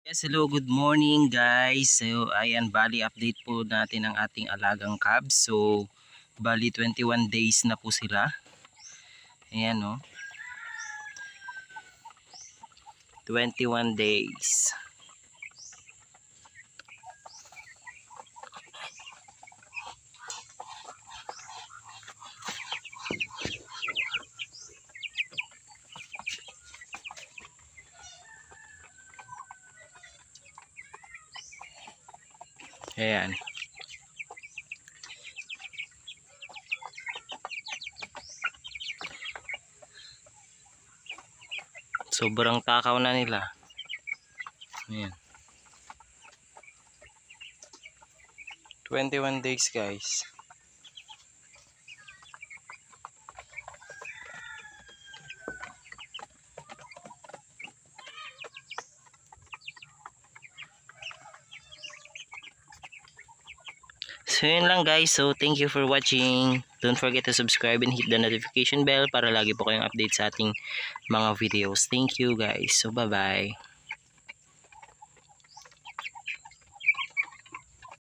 Yes, hello, good morning guys. So ayan, bali update po natin ang ating alagang cubs. So bali 21 days na po sila. Ayan, no, 21 days. Ayan. Sobrang takaw na nila. Ayan. 21 days guys. So yun lang guys. So thank you for watching. Don't forget to subscribe and hit the notification bell para lagi po kayong update sa ating mga videos. Thank you guys. So bye bye.